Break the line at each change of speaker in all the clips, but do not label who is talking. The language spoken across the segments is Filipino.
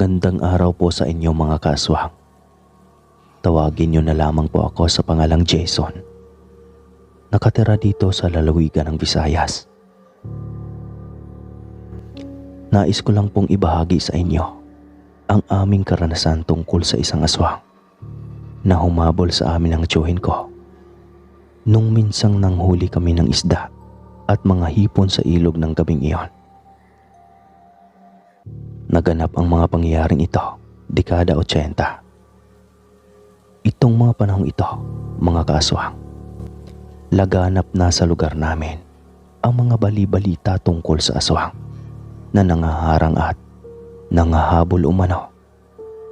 Magandang araw po sa inyo mga kaaswang. Tawagin niyo na lamang po ako sa pangalang Jason. Nakatira dito sa lalawigan ng Visayas. Nais ko lang pong ibahagi sa inyo ang aming karanasan tungkol sa isang aswang na humabol sa amin ng tiyuhin ko nung minsang nanghuli kami ng isda at mga hipon sa ilog ng gabing iyon. Naganap ang mga pangyayaring ito, dekada 80. Itong mga panahong ito, mga kaaswang, laganap na sa lugar namin ang mga bali-balita tungkol sa aswang na nangaharang at nangahabol umano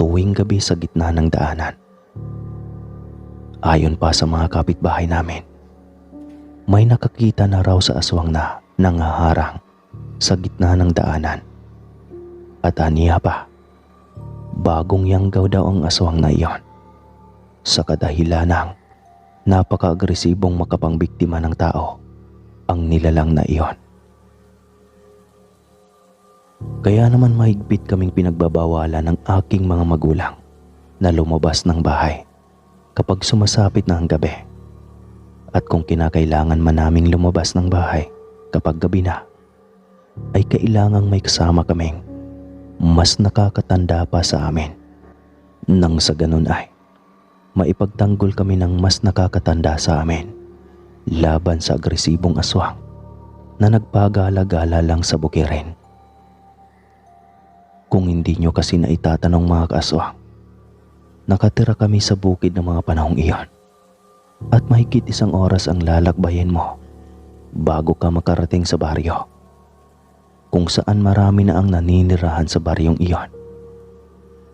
tuwing gabi sa gitna ng daanan. Ayon pa sa mga kapitbahay namin, may nakakita na raw sa aswang na nangaharang sa gitna ng daanan. At aniya pa, bagong yanggaw daw ang aswang na iyon sa kadahilan ng napaka-agresibong makapangbiktima ng tao ang nilalang na iyon. Kaya naman mahigpit kaming pinagbabawalan ng aking mga magulang na lumabas ng bahay kapag sumasapit na ang gabi. At kung kinakailangan man naming lumabas ng bahay kapag gabi na, ay kailangang may kasama kaming mas nakakatanda pa sa amin. Nang sa ganun ay maipagtanggol kami ng mas nakakatanda sa amin laban sa agresibong aswang na nagpagala-gala lang sa bukirin. Kung hindi nyo kasi na itatanong mga kaaswang, nakatira kami sa bukid ng mga panahong iyon at mahigit 1 oras ang lalakbayin mo bago ka makarating sa baryo, kung saan marami na ang naninirahan sa baryong iyon.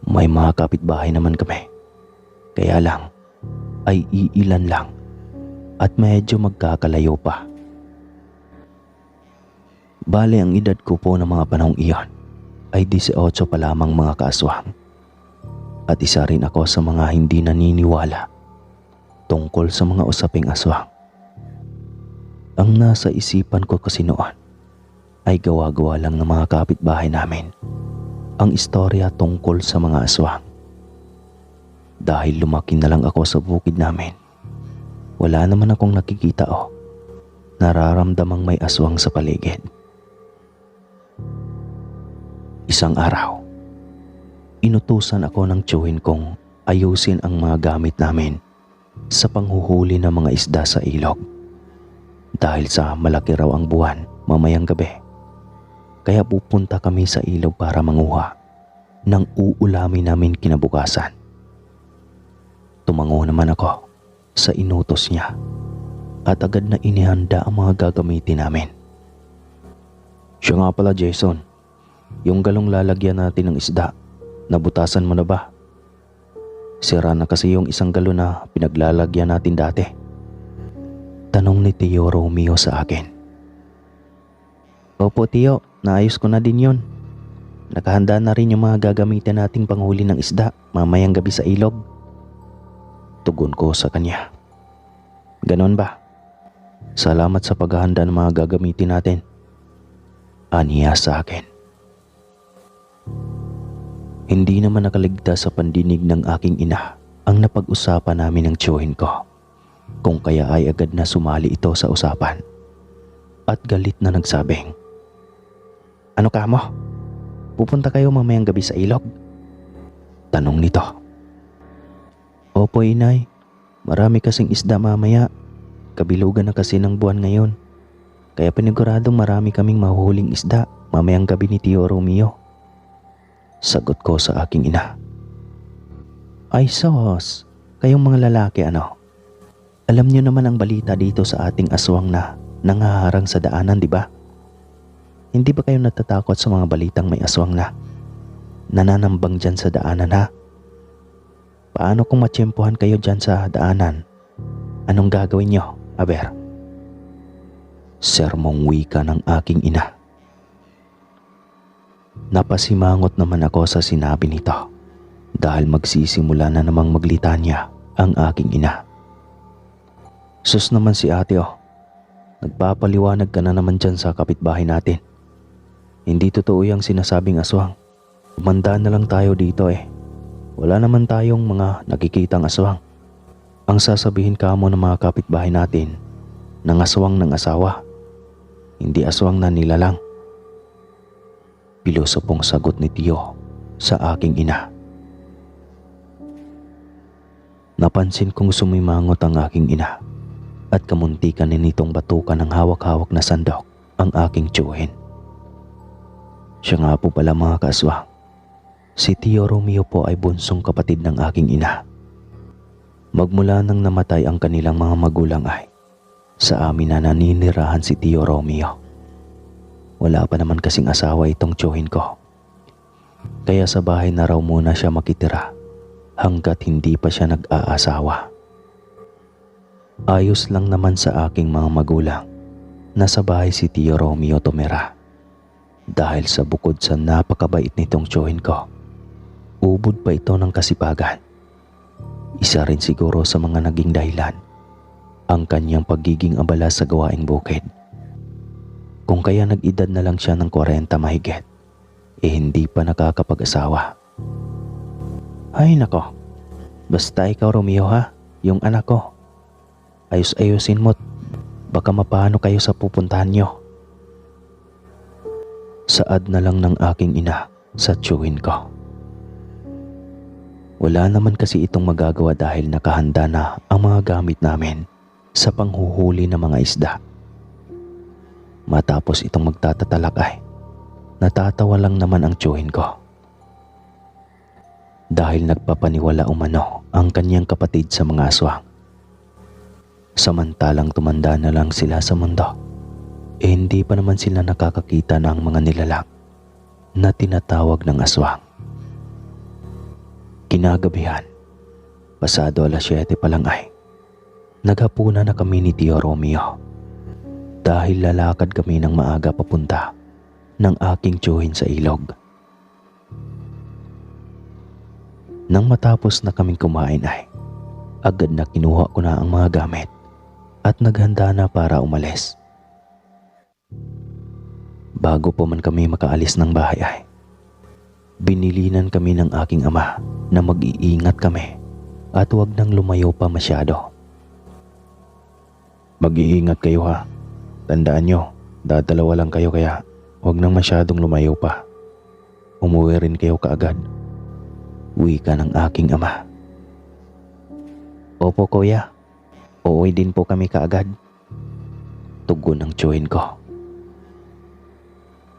May mga kapitbahay naman kami, kaya lang ay iilan lang at medyo magkakalayo pa. Bale ang edad ko po ng mga panahong iyon ay 18 pa lamang mga kaaswang. At isa rin ako sa mga hindi naniniwala tungkol sa mga usaping aswang. Ang nasa isipan ko kasi noon ay gawa-gawa lang ng mga kapitbahay namin ang istorya tungkol sa mga aswang. Dahil lumaki na lang ako sa bukid namin, wala naman akong nakikita o nararamdamang may aswang sa paligid. Isang araw, inutusan ako ng tiyuhin kong ayusin ang mga gamit namin sa panghuhuli ng mga isda sa ilog. Dahil sa malaki raw ang buwan mamayang gabi, kaya pupunta kami sa ilog para manguha ng uulamin namin kinabukasan. Tumango naman ako sa inutos niya at agad na inihanda ang mga gagamitin namin. Siya nga pala Jason, yung galong lalagyan natin ng isda, nabutasan mo na ba? Sira na kasi yung isang galon na pinaglalagyan natin dati. Tanong ni Tio Romeo sa akin. Opo Tio, naayos ko na din yun. Nakahanda na rin yung mga gagamitin nating panghuli ng isda mamayang gabi sa ilog. Tugon ko sa kanya. Ganon ba? Salamat sa paghahanda ng mga gagamitin natin. Aniya sa akin. Hindi naman nakaligtas sa pandinig ng aking ina ang napag-usapan namin ng tiyuhin ko, kung kaya ay agad na sumali ito sa usapan at galit na nagsabing, "Ano ka mo? Pupunta kayo mamayang gabi sa ilog?" Tanong nito. Opo inay, marami kasing isda mamaya. Kabilugan na kasi ng buwan ngayon. Kaya paniguradong marami kaming mahuhuling isda mamayang gabi ni Tio Romeo. Sagot ko sa aking ina. Ay sos, kayong mga lalaki ano? Alam niyo naman ang balita dito sa ating aswang na nangaharang sa daanan, di ba? Hindi ba kayo natatakot sa mga balitang may aswang na nananambang dyan sa daanan ha? Paano kung matsyempohan kayo dyan sa daanan? Anong gagawin nyo, aber? Sermong wika ng aking ina. Napasimangot naman ako sa sinabi nito dahil magsisimula na namang maglitanya ang aking ina. Sus naman si ate oh, nagpapaliwanag ka na naman dyan sa kapitbahay natin. Hindi totoo yung sinasabing aswang. Tumanda na lang tayo dito eh. Wala naman tayong mga nakikitang aswang. Ang sasabihin kamo ng mga kapitbahay natin, ng aswang ng asawa, hindi aswang na nilalang. Pilosopong sagot ni Tio sa aking ina. Napansin kong sumimangot ang aking ina at kamuntikan nitong batukan ng hawak-hawak na sandok ang aking tiyuhin. Siya nga po pala mga kaaswang. Si Tio Romeo po ay bunsong kapatid ng aking ina. Magmula nang namatay ang kanilang mga magulang ay sa amin na naninirahan si Tio Romeo. Wala pa naman kasing asawa itong tiyuhin ko. Kaya sa bahay na raw muna siya makitira hanggat hindi pa siya nag-aasawa. Ayos lang naman sa aking mga magulang na sa bahay si Tio Romeo tumira. Dahil sa bukod sa napakabait nitong tiyuhin ko, ubod pa ito ng kasipagan. Isa rin siguro sa mga naging dahilan ang kanyang pagiging abala sa gawaing bukid. Kung kaya nag-edad na lang siya ng 40 mahigit, hindi pa nakakapag-asawa. Ay nako, basta ikaw Romeo ha, yung anak ko. Ayos-ayusin mo't baka mapano kayo sa pupuntahan nyo. Saad na lang ng aking ina sa tiyuhin ko. Wala naman kasi itong magagawa dahil nakahanda na ang mga gamit namin sa panghuhuli ng mga isda. Matapos itong magtatatalak ay natatawa lang naman ang tiyuhin ko. Dahil nagpapaniwala umano ang kanyang kapatid sa mga aswang. Samantalang tumanda na lang sila sa mundo, hindi pa naman sila nakakakita ng mga nilalang na tinatawag ng aswang. Kinagabihan, pasado 7:00 pa lang ay naghapunan na kami ni Tio Romeo dahil lalakad kami ng maaga papunta ng aking tiyuhin sa ilog. Nang matapos na kaming kumain ay agad na kinuha ko na ang mga gamit at naghanda na para umalis. Bago pa man kami makaalis ng bahay ay binilinan kami ng aking ama na mag-iingat kami at huwag nang lumayo pa masyado. Mag-iingat kayo ha. Tandaan nyo, dadalawa lang kayo kaya huwag nang masyadong lumayo pa. Umuwi rin kayo kaagad. Wika ng aking ama. Opo kuya, uuwi din po kami kaagad. Tugon ng tiyuhin ko.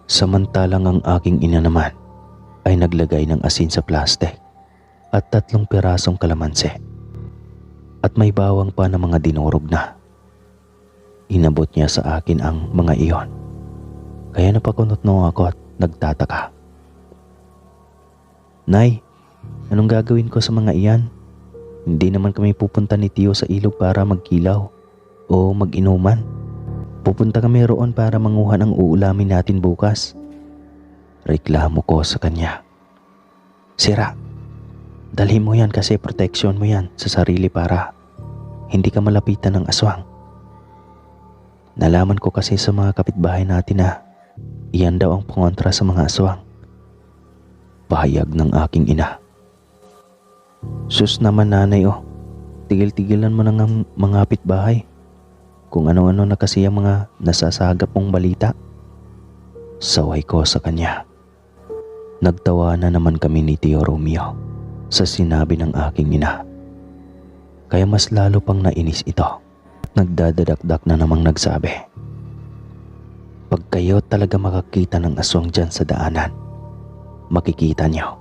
Samantalang ang aking ina naman ay naglagay ng asin sa plastic at 3 pirasong kalamansi at may bawang pa na mga dinurog na. Inabot niya sa akin ang mga iyon. Kaya napakunot no ako at nagtataka. Nay, anong gagawin ko sa mga iyan? Hindi naman kami pupunta ni Tio sa ilog para magkilaw o mag-inuman. Pupunta kami roon para manguha ng uulamin natin bukas. Reklamo ko sa kanya. Sira, dalhin mo yan kasi proteksyon mo yan sa sarili para hindi ka malapitan ng aswang. Nalaman ko kasi sa mga kapitbahay natin na iyan daw ang pangontra sa mga aswang. Pahayag ng aking ina. Sus naman nanay oh, tigil-tigilan mo ng mga kapitbahay. Kung ano-ano na kasi ang mga nasasagap mong balita. Saway ko sa kanya. Nagtawa na naman kami ni Tio Romeo sa sinabi ng aking ina. Kaya mas lalo pang nainis ito. Nagdadadakdak na namang nagsabi. Pag kayo talaga makakita ng aswang dyan sa daanan, makikita nyo.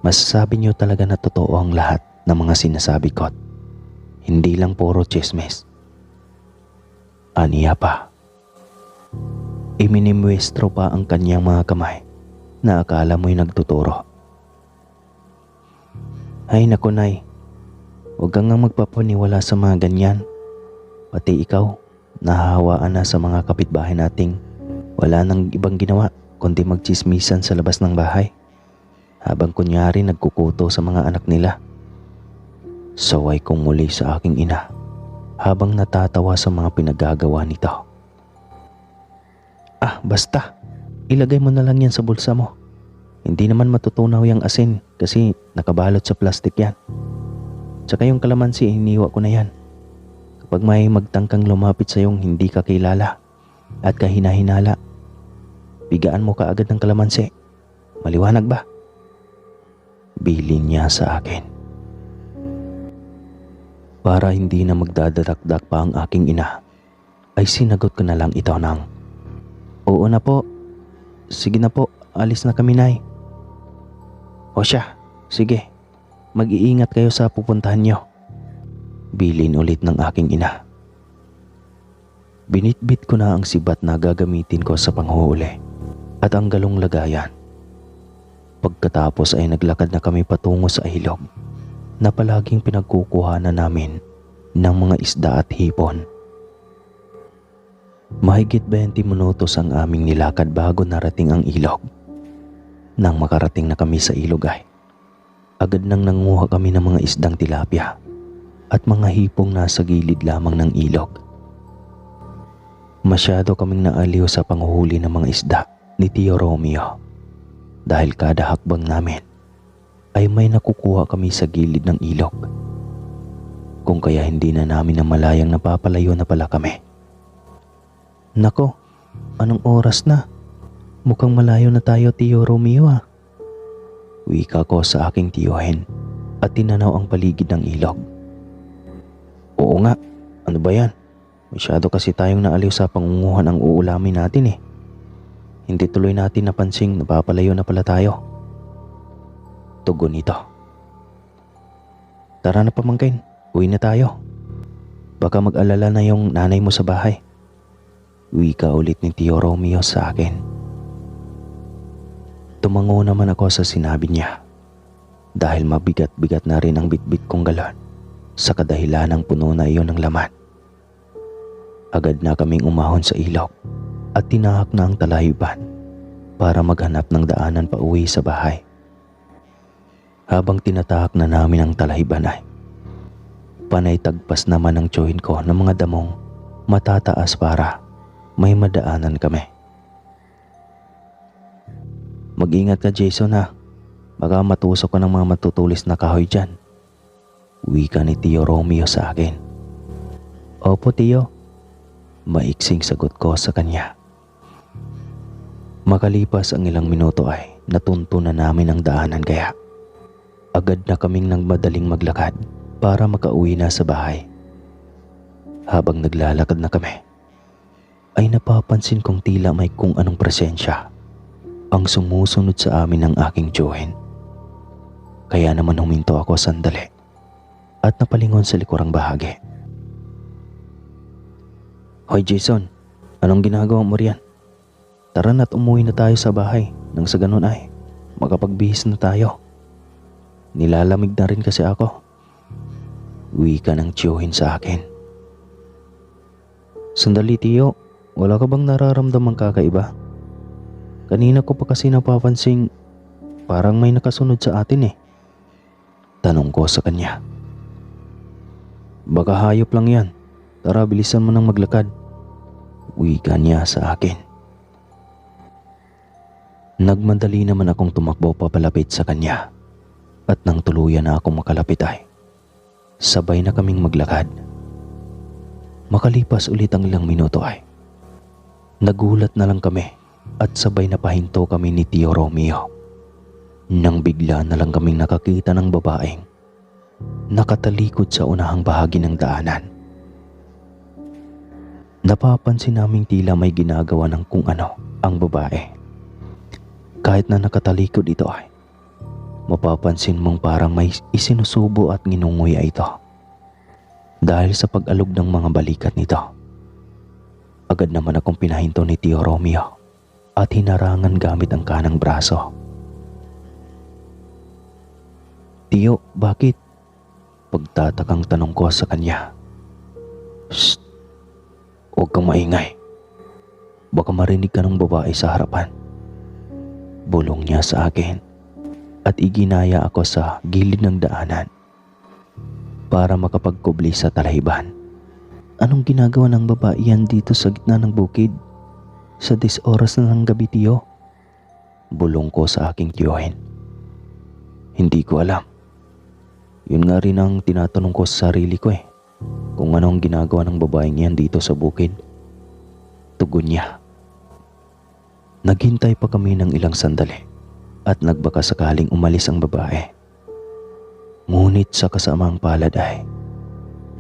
Masasabi nyo talaga na totoo ang lahat ng mga sinasabi ko. Hindi lang puro chismis. Aniya pa. Iminimwestro pa ang kanyang mga kamay na akala mo'y nagtuturo. Ay naku nay, huwag kang nga magpapaniwala sa mga ganyan. Pati ikaw, nahahawaan na sa mga kapitbahay nating wala nang ibang ginawa kundi magchismisan sa labas ng bahay. Habang kunyari nagkukuto sa mga anak nila. Saway kong muli sa aking ina habang natatawa sa mga pinagagawa nito. Ah, basta. Ilagay mo na lang yan sa bulsa mo. Hindi naman matutunaw yung asin kasi nakabalot sa plastic yan. Tsaka yung kalamansi, iniwa ko na yan. Kapag may magtangkang lumapit sa yung hindi ka kilala at kahina-hinala, bigaan mo kaagad ng kalamansi. Maliwanag ba? Bilin niya sa akin. Para hindi na magdadadak-dak pa ang aking ina, ay sinagot ko na lang ito ng, "Oo na po. Sige na po, alis na kami, Nay." "O siya, sige. Mag-iingat kayo sa pupuntahan nyo." Bilin ulit ng aking ina. Binitbit ko na ang sibat na gagamitin ko sa panghuhuli at ang galong lagayan. Pagkatapos ay naglakad na kami patungo sa ilog na palaging pinagkukuhanan namin ng mga isda at hipon. Mahigit 20 minutos ang aming nilakad bago narating ang ilog. Nang makarating na kami sa ilog ay agad nang nanguha kami ng mga isdang tilapia at mga hipong nasa gilid lamang ng ilog. Masyado kaming naaliw sa panghuhuli ng mga isda ni Tio Romeo dahil kada hakbang namin ay may nakukuha kami sa gilid ng ilog. Kung kaya hindi na namin namalayang napapalayo na pala kami. "Nako, anong oras na? Mukhang malayo na tayo, Tio Romeo ah." Wika ko sa aking tiyuhin at tinanaw ang paligid ng ilog. "Oo nga, ano ba yan? Masyado kasi tayong naaliw sa pangunguhan ang uulamin natin eh. Hindi tuloy natin napansing napapalayo na pala tayo." Tugon nito. "Tara na pamangkin, uwi na tayo. Baka mag-alala na yung nanay mo sa bahay." Wika ulit ni Tio Romeo sa akin. Tumango naman ako sa sinabi niya dahil mabigat-bigat na rin ang bitbit kong galon sa kadahilanang puno na iyon ng laman. Agad na kaming umahon sa ilog at tinahak na ang talahiban para maghanap ng daanan pa uwi sa bahay. Habang tinatahak na namin ang talahiban ay panay tagpas naman ang tiyuhin ko ng mga damong matataas para may madaanan kami. "Mag-ingat ka, Jason ha. Baka matusok ka ng mga matutulis na kahoy dyan." Wika ni Tio Romeo sa akin. "Opo, Tio." Maiksing sagot ko sa kanya. Makalipas ang ilang minuto ay natunto na namin ang daanan kaya agad na kaming nagmadaling maglakad para makauwi na sa bahay. Habang naglalakad na kami, ay napapansin kong tila may kung anong presensya ang sumusunod sa amin ng aking tiyuhin. Kaya naman huminto ako sandali at napalingon sa likurang bahagi. "Hoy Jason, anong ginagawa mo riyan? Tara na't umuwi na tayo sa bahay nang sa ganun ay makapagbihis na tayo. Nilalamig na rin kasi ako." Wika ng tiyuhin sa akin. "Sandali Tio, wala ka bang nararamdamang kakaiba? Kanina ko pa kasi napapansing parang may nakasunod sa atin eh." Tanong ko sa kanya. "Baka hayop lang yan. Tara, bilisan mo nang maglakad." Wika niya sa akin. Nagmadali naman akong tumakbo papalapit sa kanya at nang tuluyan na akong makalapit ay sabay na kaming maglakad. Makalipas ulit ang ilang minuto ay nagulat na lang kami at sabay na pahinto kami ni Tio Romeo nang bigla na lang kaming nakakita ng babaeng nakatalikod sa unahang bahagi ng daanan. Napapansin naming tila may ginagawa ng kung ano ang babae. Kahit na nakatalikod ito ay mapapansin mong parang may isinusubo at nginunguya ito. Dahil sa pag-alog ng mga balikat nito, agad naman akong pinahinto ni Tio Romeo at hinarangan gamit ang kanang braso. "Tio, bakit?" Pagtatakang tanong ko sa kanya. "Shh! Huwag kang maingay. Baka marinig ka ng babae sa harapan." Bulong niya sa akin at iginaya ako sa gilid ng daanan para makapagkubli sa talahiban. "Anong ginagawa ng babae yan dito sa gitna ng bukid? Sa 10 oras na ng gabi, Tio?" Bulong ko sa aking tiyuhin. Hindi ko alam. Yun nga rin ang tinatanong ko sa sarili ko kung anong ginagawa ng babaeng yan dito sa bukid. Tugon niya. Naghintay pa kami ng ilang sandali at nagbaka sakaling umalis ang babae. Ngunit sa kasamaang palad ay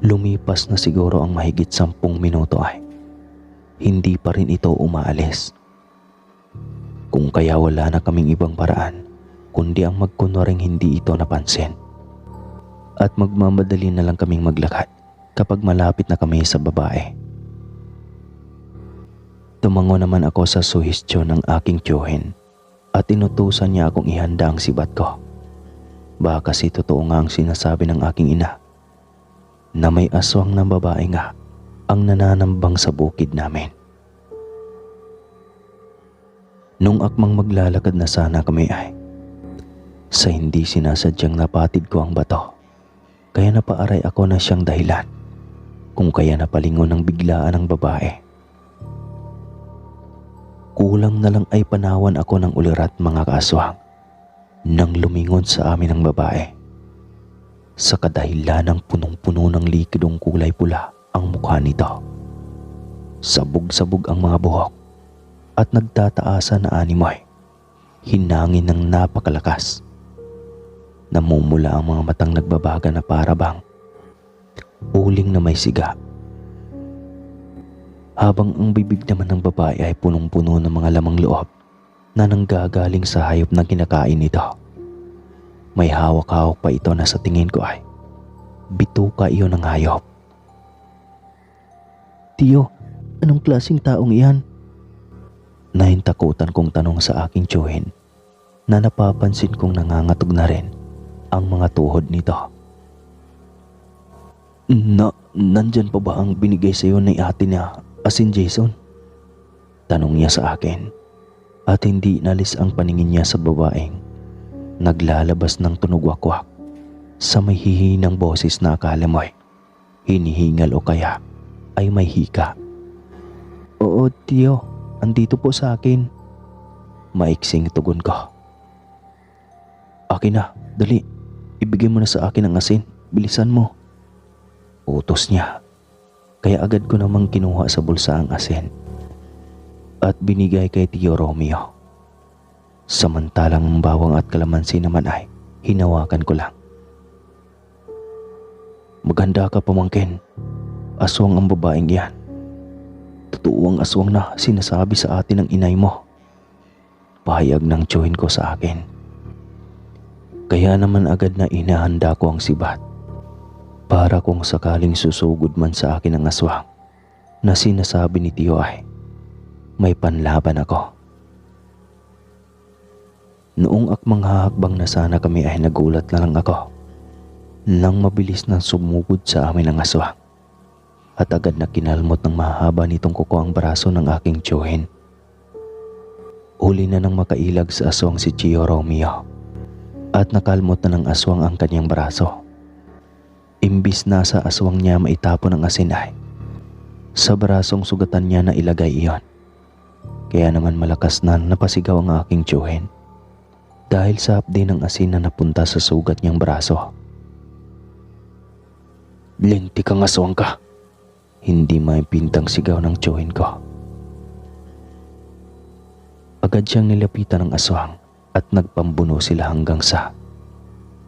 lumipas na siguro ang mahigit 10 minuto ay hindi pa rin ito umaalis. Kung kaya wala na kaming ibang paraan kundi ang magkunwaring hindi ito napansin. At magmamadali na lang kaming maglakad kapag malapit na kami sa babae. Tumango naman ako sa suhestyon ng aking tiyuhin at inutusan niya akong ihanda ang sibat ko. Baka kasi totoo nga ang sinasabi ng aking ina na may aswang ng babae nga ang nananambang sa bukid namin. Nung akmang maglalakad na sana kami ay sa hindi sinasadyang napatid ko ang bato. Kaya napaaray ako na siyang dahilan kung kaya napalingon ng biglaan ang babae. Kulang na lang ay panawan ako ng ulirat mga kaaswang nang lumingon sa amin ang babae. Sa kadahilan ng punong-puno ng likidong kulay pula ang mukha nito. Sabog-sabog ang mga buhok at nagtataasan na animoy. Hinangin ng napakalakas. Namumula ang mga matang nagbabaga na para bang uling na may siga. Habang ang bibig naman ng babae ay punong-puno ng mga lamang loob na nanggagaling sa hayop na kinakain nito. May hawak-hawak pa ito na sa tingin ko ay bituka iyon ng hayop. Tiyo, anong klaseng taong iyan? Nahintakutan kong tanong sa aking tiyuhin na napapansin kong nangangatog na rin ang mga tuhod nito. Nandyan pa ba ang binigay sa iyo ni ate na asin Jason? Tanong niya sa akin at hindi inalis ang paningin niya sa babaeng naglalabas ng tunog wakwak sa may hihinang boses na akala mo'y hinihingal o kaya ay may hika. Oo tiyo, andito po sa akin. Maiksing tugon ko. Akin na, dali. Ibigay mo na sa akin ang asin. Bilisan mo. Utos niya. Kaya agad ko namang kinuha sa bulsa ang asin at binigay kay Tio Romeo. Samantalang ang bawang at kalamansi naman ay hinawakan ko lang. Maganda ka pamangkin. Aswang ang babaeng yan. Totoo ang aswang na sinasabi sa atin ng inay mo. Pahayag ng tiyuhin ko sa akin. Kaya naman agad na inahanda ko ang sibat para kung sakaling susugod man sa akin ang aswang na sinasabi ni Tio ay may panlaban ako. Noong akmang hahakbang na sana kami ay nagulat na lang ako nang mabilis na sumugod sa amin ang aswang at agad na kinalmot ng mahaba nitong kuko ang braso ng aking tiyuhin. Huli na nang makailag sa aswang si Tio Romeo at nakalmot na ng aswang ang kanyang braso. Imbis na sa aswang niya maitapon ang asin ay sa brasong sugatan niya na ilagay iyon. Kaya naman malakas na napasigaw ang aking tiyuhin dahil sa hapdi ng asin na napunta sa sugat niyang braso. Linti kang aswang ka! Hindi maipintang sigaw ng tiyuhin ko. Agad siyang nilapitan ng aswang at nagpambuno sila hanggang sa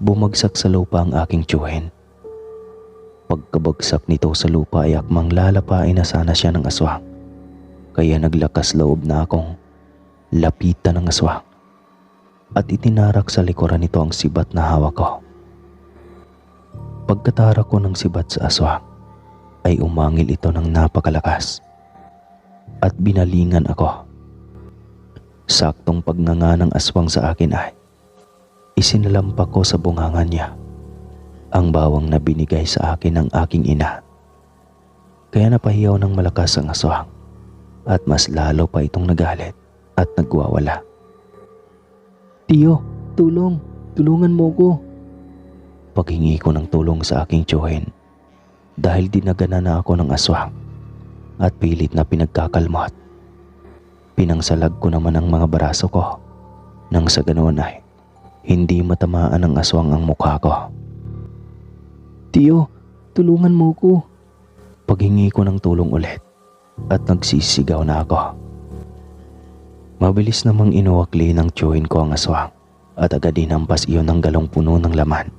bumagsak sa lupa ang aking tiyuhin. Pagkabagsak nito sa lupa ay akmang lalapain na sana siya ng aswang. Kaya naglakas loob na akong lapitan ng aswang at itinarak sa likuran nito ang sibat na hawak ko. Pagkatarak ko ng sibat sa aswang ay umangil ito ng napakalakas at binalingan ako. Saktong pagnganga ng aswang sa akin ay isinalampak ko sa bungangan niya ang bawang na binigay sa akin ng aking ina. Kaya napahiyaw ng malakas ang aswang at mas lalo pa itong nagalit at nagwawala. Tiyo, tulong! Tulungan mo ko! Paghingi ko ng tulong sa aking tiyuhin dahil dinagana na ako ng aswang at pilit na pinagkakalmot. Pinangsalag ko naman ang mga braso ko Nang sa ganoon ay hindi matamaan ng aswang ang mukha ko.
Tiyo, tulungan mo ko.
Paghingi ko ng tulong ulit at nagsisigaw na ako. Mabilis namang inuwakli ng tiyuhin ko ang aswang at agad hinampas iyon ng galong puno ng laman.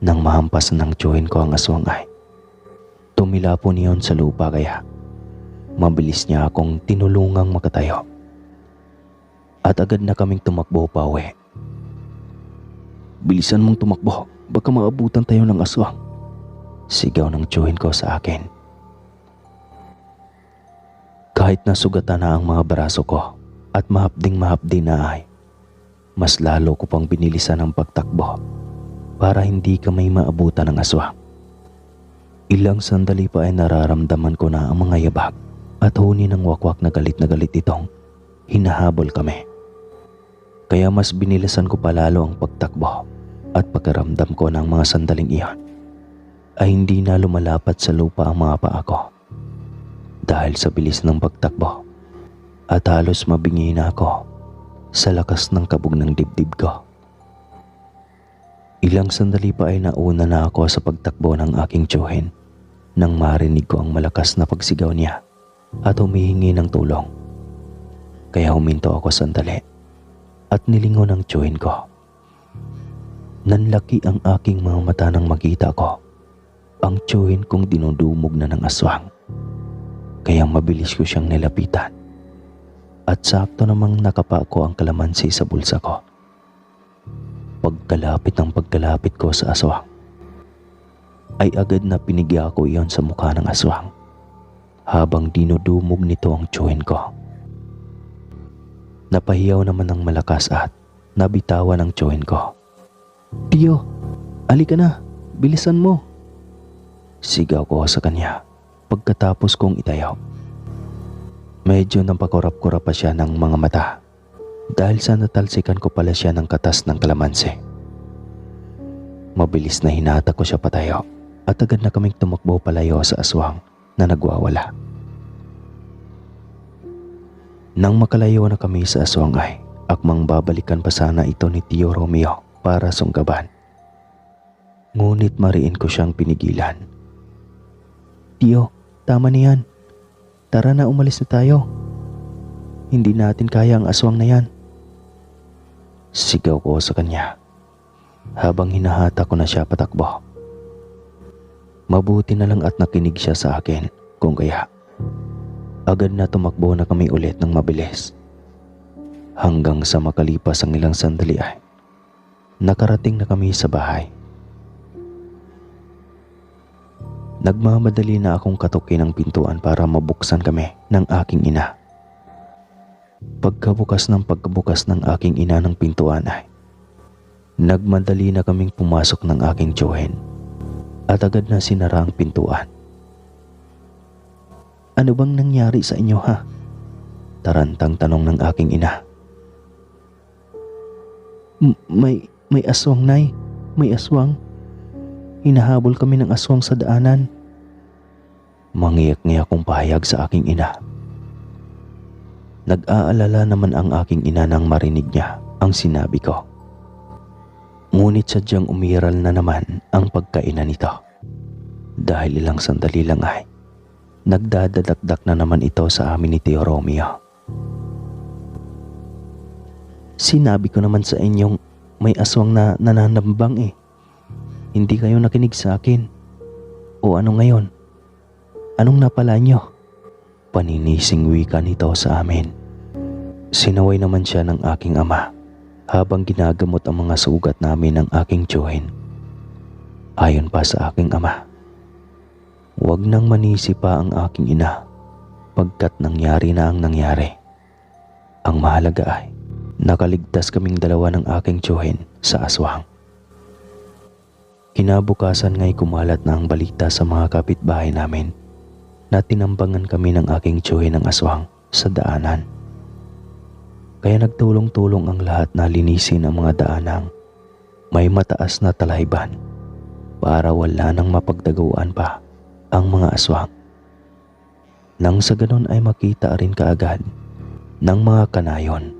Nang mahampas ng tiyuhin ko ang aswang ay tumilapon iyon sa lupa kaya mabilis niya akong tinulungang makatayo. At agad na kaming tumakbo pa uwi.
Bilisan mong tumakbo, baka maabutan tayo ng aswang.
Sigaw ng tiyuhin ko sa akin. Kahit nasugatan na ang mga braso ko at mahapdi na ay, mas lalo ko pang binilisan ang pagtakbo para hindi kami maabutan ng aswang. Ilang sandali pa ay nararamdaman ko na ang mga yabag at huni ng wakwak na galit itong hinahabol kami. Kaya mas binilisan ko palalo ang pagtakbo at pagkaramdam ko ng mga sandaling iyon ay hindi na lumalapat sa lupa ang mga paa ko. Dahil sa bilis ng pagtakbo at halos mabingi na ako sa lakas ng kabog ng dibdib ko. Ilang sandali pa ay nauna na ako sa pagtakbo ng aking tiyuhin nang marinig ko ang malakas na pagsigaw niya at humihingi ng tulong. Kaya huminto ako sandali at nilingon ang tiyuhin ko. Nanlaki ang aking mga mata nang makita ko ang tiyuhin kong dinudumog na ng aswang. Kaya mabilis ko siyang nilapitan at sakto namang nakapako ang kalamansi sa bulsa ko. Pagkalapit ko sa aswang ay agad na pinigya ko iyon sa mukha ng aswang habang dinudumog nito ang tiyuhin ko. Napahiyaw naman ng malakas at nabitawan ang tiyuhin ko.
Tiyo, alika na, bilisan mo.
Sigaw ko sa kanya pagkatapos kong itayo. Medyo napakurap-kurap pa siya ng mga mata dahil sa natalsikan ko pala siya ng katas ng kalamansi. Mabilis na hinata ko siya patayo at agad na kaming tumakbo palayo sa aswang na nagwawala. Nang makalayo na kami sa aswang ay akmang babalikan pa sana ito ni Tio Romeo para sunggaban. Ngunit mariin ko siyang pinigilan.
Tiyo, tama na yan. Tara na, umalis na tayo. Hindi natin kaya ang aswang na yan.
Sigaw ko sa kanya habang hinahata ko na siya patakbo. Mabuti na lang at nakinig siya sa akin kung kaya agad na tumakbo na kami ulit ng mabilis. Hanggang sa makalipas ang ilang sandali ay nakarating na kami sa bahay. Nagmamadali na akong katukin ang pintuan para mabuksan kami ng aking ina. Pagkabukas ng aking ina ng pintuan ay nagmadali na kaming pumasok ng aking tiyuhin at agad na sinara ang pintuan.
Ano bang nangyari sa inyo, ha?
Tarantang tanong ng aking ina.
May aswang, Nay. May aswang. Hinahabol kami ng aswang sa daanan.
Mangiyak-ngiyak kong pahayag sa aking ina. Nag-aalala naman ang aking ina nang marinig niya ang sinabi ko. Ngunit sadyang umiral na naman ang pagkaina nito. Dahil ilang sandali lang ay nagdadadakdak na naman ito sa amin ni Tio Romeo.
Sinabi ko naman sa inyong may aswang na nananambang eh. Hindi kayo nakinig sa akin. O ano ngayon? Anong napala nyo?
Paninising wika nito sa amin. Sinaway naman siya ng aking ama habang ginagamot ang mga sugat namin ng aking tiyuhin. Ayon pa sa aking ama, huwag nang manisi pa ang aking ina pagkat nangyari na ang nangyari. Ang mahalaga ay nakaligtas kaming dalawa ng aking tiyuhin sa aswang. Kinabukasan nga'y kumalat na ang balita sa mga kapitbahay namin na tinambangan kami ng aking tiyuhin ng aswang sa daanan. Kaya nagtulong-tulong ang lahat na linisin ang mga daanang may mataas na talahibан para wala nang mapagdaguan pa ang mga aswang. Nang sa ganon ay makita rin kaagad ng mga kanayon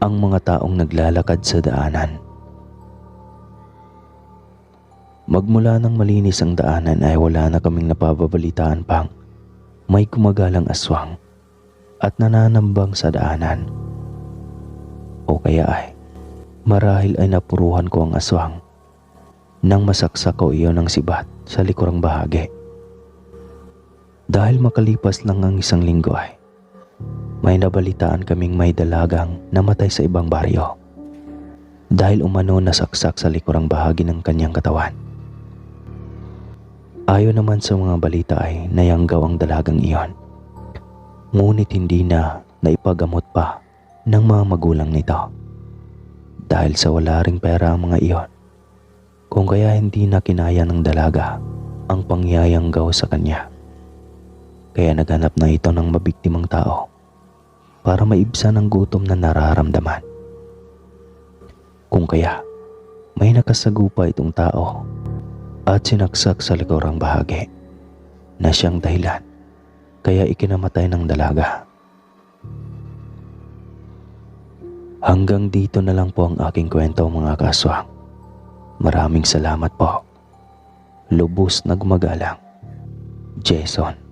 ang mga taong naglalakad sa daanan. Magmula nang malinis ang daanan ay wala na kaming napababalitaan pang may gumagalang aswang at nananambang sa daanan. O kaya ay marahil ay napuruhan ko ang aswang nang masaksak ko iyon ng sibat sa likurang bahagi. Dahil makalipas lang ang isang linggo ay may nabalitaan kaming may dalagang namatay sa ibang baryo dahil umano nasaksak sa likurang bahagi ng kanyang katawan. Ayon naman sa mga balita ay nayanggaw ang dalagang iyon, ngunit hindi na naipagamot pa ng mga magulang nito dahil sa wala ring pera ang mga iyon, kung kaya hindi na kinaya ng dalaga ang pangyayanggaw sa kanya. Kaya naghanap na ito ng mabiktimang tao para maibsan ang gutom na nararamdaman. Kung kaya may nakasagupa itong tao at sinaksak sa likurang bahagi na siyang dahilan kaya ikinamatay ng dalaga. Hanggang dito na lang po ang aking kwento, mga kaswang. Maraming salamat po. Lubos na gumagalang, Jason.